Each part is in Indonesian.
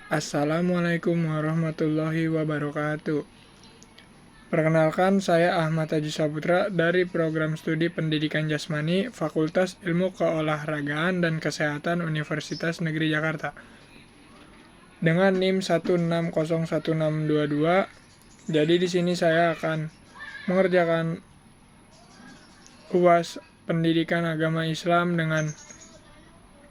Assalamualaikum warahmatullahi wabarakatuh. Perkenalkan, saya Ahmad Haji Saputra dari Program Studi Pendidikan Jasmani Fakultas Ilmu Keolahragaan dan Kesehatan Universitas Negeri Jakarta. Dengan NIM 1601622, jadi di sini saya akan mengerjakan UAS Pendidikan Agama Islam dengan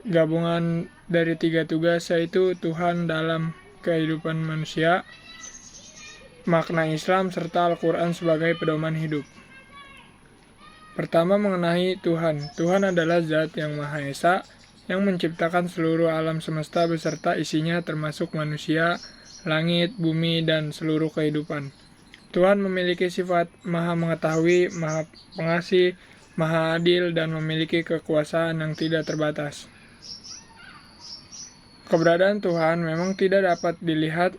gabungan dari 3 tugas, yaitu Tuhan dalam kehidupan manusia, makna Islam, serta Al-Quran sebagai pedoman hidup. Pertama, mengenai Tuhan. Tuhan adalah zat yang Maha Esa yang menciptakan seluruh alam semesta beserta isinya, termasuk manusia, langit, bumi, dan seluruh kehidupan. Tuhan memiliki sifat Maha Mengetahui, Maha Pengasih, Maha Adil, dan memiliki kekuasaan yang tidak terbatas. Keberadaan Tuhan memang tidak dapat dilihat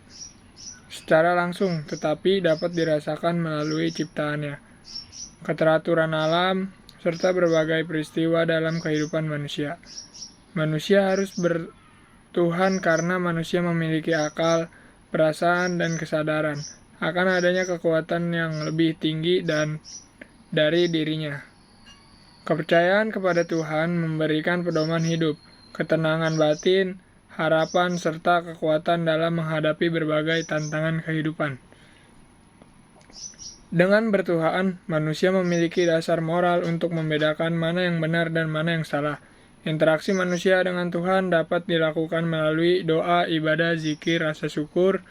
secara langsung, tetapi dapat dirasakan melalui ciptaannya, keteraturan alam, serta berbagai peristiwa dalam kehidupan manusia. Manusia harus bertuhan karena manusia memiliki akal, perasaan, dan kesadaran akan adanya kekuatan yang lebih tinggi dan dari dirinya. Kepercayaan kepada Tuhan memberikan pedoman hidup, ketenangan batin, harapan, serta kekuatan dalam menghadapi berbagai tantangan kehidupan. Dengan bertuhan, manusia memiliki dasar moral untuk membedakan mana yang benar dan mana yang salah. Interaksi manusia dengan Tuhan dapat dilakukan melalui doa, ibadah, zikir, rasa syukur,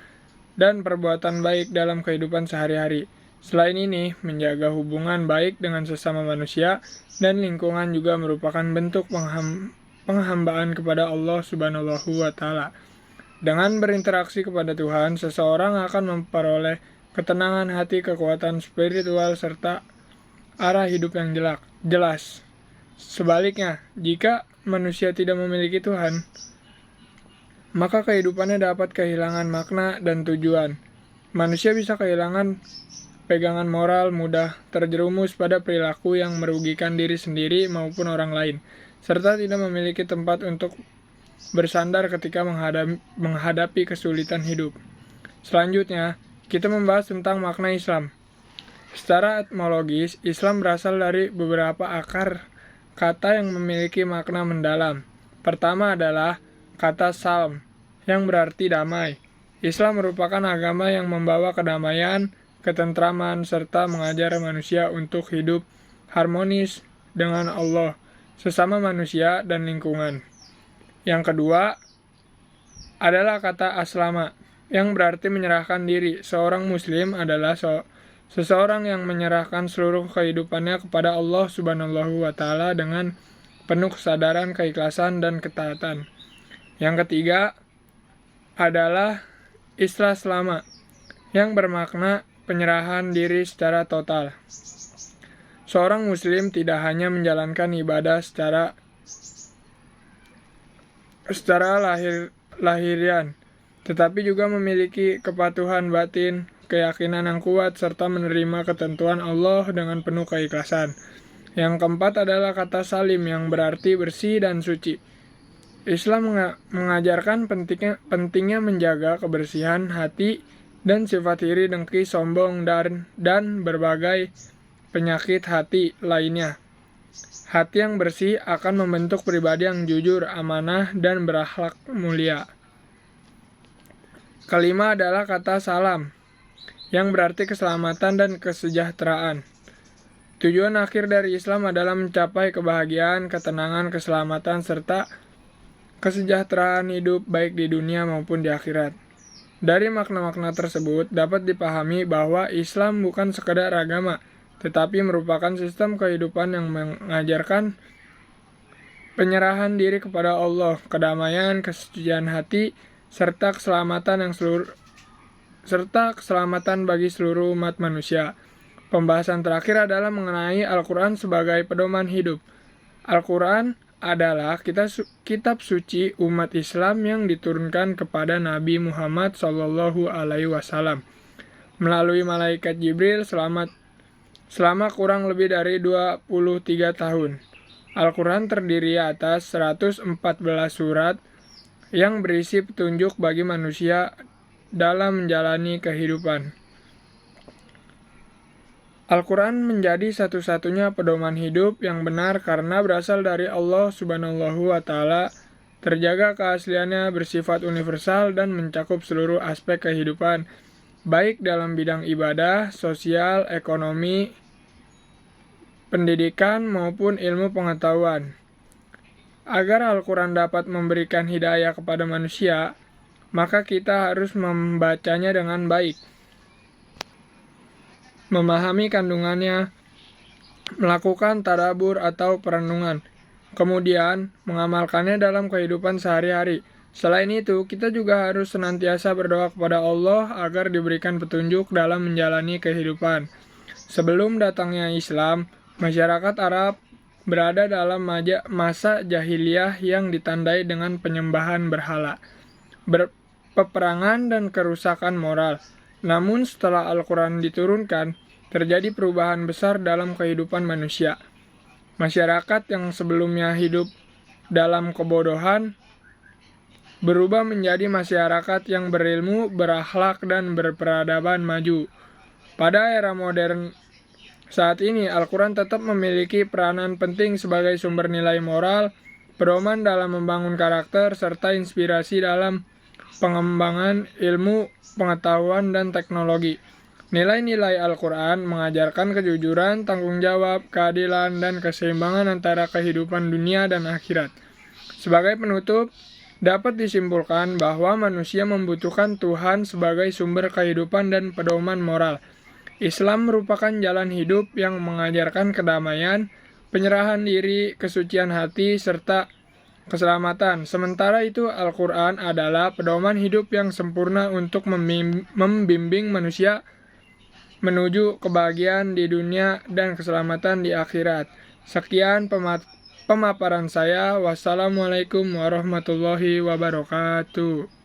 dan perbuatan baik dalam kehidupan sehari-hari. Selain ini, menjaga hubungan baik dengan sesama manusia dan lingkungan juga merupakan bentuk penghambaan kepada Allah Subhanahu wa Ta'ala. Dengan berinteraksi kepada Tuhan, seseorang akan memperoleh ketenangan hati, kekuatan spiritual, serta arah hidup yang jelas. Sebaliknya, jika manusia tidak memiliki Tuhan, maka kehidupannya dapat kehilangan makna dan tujuan. Manusia bisa kehilangan pegangan moral, mudah terjerumus pada perilaku yang merugikan diri sendiri maupun orang lain, serta tidak memiliki tempat untuk bersandar ketika menghadapi kesulitan hidup. Selanjutnya, kita membahas tentang makna Islam. Secara etimologis, Islam berasal dari beberapa akar kata yang memiliki makna mendalam. Pertama adalah kata salam, yang berarti damai. Islam merupakan agama yang membawa kedamaian, ketentraman, serta mengajar manusia untuk hidup harmonis dengan Allah, sesama manusia, dan lingkungan. Yang kedua adalah kata aslama, yang berarti menyerahkan diri. Seorang muslim adalah seseorang yang menyerahkan seluruh kehidupannya kepada Allah Subhanahu wa Ta'ala dengan penuh kesadaran, keikhlasan, dan ketaatan. Yang ketiga adalah istislama, yang bermakna penyerahan diri secara total. Seorang muslim tidak hanya menjalankan ibadah secara lahirian, tetapi juga memiliki kepatuhan batin, keyakinan yang kuat, serta menerima ketentuan Allah dengan penuh keikhlasan. Yang keempat adalah kata salim, yang berarti bersih dan suci. Islam mengajarkan pentingnya menjaga kebersihan hati dan sifat iri, dengki, sombong, dan berbagai penyakit hati lainnya. Hati yang bersih akan membentuk pribadi yang jujur, amanah, dan berakhlak mulia. Kelima adalah kata salam, yang berarti keselamatan dan kesejahteraan. Tujuan akhir dari Islam adalah mencapai kebahagiaan, ketenangan, keselamatan, serta kesejahteraan hidup baik di dunia maupun di akhirat. Dari makna-makna tersebut dapat dipahami bahwa Islam bukan sekedar agama, tetapi merupakan sistem kehidupan yang mengajarkan penyerahan diri kepada Allah, kedamaian, kesucian hati, serta keselamatan bagi seluruh umat manusia. Pembahasan terakhir adalah mengenai Al-Quran sebagai pedoman hidup. Al-Quran adalah kitab suci umat Islam yang diturunkan kepada Nabi Muhammad SAW melalui malaikat Jibril selama kurang lebih dari 23 tahun. Al-Quran terdiri atas 114 surat, yang berisi petunjuk bagi manusia dalam menjalani kehidupan. Al-Quran menjadi satu-satunya pedoman hidup yang benar karena berasal dari Allah Subhanahu wa Ta'ala, terjaga keasliannya, bersifat universal, dan mencakup seluruh aspek kehidupan, baik dalam bidang ibadah, sosial, ekonomi, pendidikan, maupun ilmu pengetahuan. Agar Al-Quran dapat memberikan hidayah kepada manusia, maka kita harus membacanya dengan baik, memahami kandungannya, melakukan tadabbur atau perenungan, kemudian mengamalkannya dalam kehidupan sehari-hari. Selain itu, kita juga harus senantiasa berdoa kepada Allah agar diberikan petunjuk dalam menjalani kehidupan. Sebelum datangnya Islam, masyarakat Arab berada dalam masa jahiliyah yang ditandai dengan penyembahan berhala, peperangan, dan kerusakan moral. Namun setelah Al-Quran diturunkan, terjadi perubahan besar dalam kehidupan manusia. Masyarakat yang sebelumnya hidup dalam kebodohan berubah menjadi masyarakat yang berilmu, berakhlak, dan berperadaban maju. Pada era modern saat ini, Al-Quran tetap memiliki peranan penting sebagai sumber nilai moral, pedoman dalam membangun karakter, serta inspirasi dalam pengembangan ilmu, pengetahuan, dan teknologi. Nilai-nilai Al-Quran mengajarkan kejujuran, tanggung jawab, keadilan, dan keseimbangan antara kehidupan dunia dan akhirat. Sebagai penutup, dapat disimpulkan bahwa manusia membutuhkan Tuhan sebagai sumber kehidupan dan pedoman moral. Islam merupakan jalan hidup yang mengajarkan kedamaian, penyerahan diri, kesucian hati, serta keselamatan. Sementara itu, Al-Quran adalah pedoman hidup yang sempurna untuk membimbing manusia menuju kebahagiaan di dunia dan keselamatan di akhirat. Sekian pemaparan saya. Wassalamualaikum warahmatullahi wabarakatuh.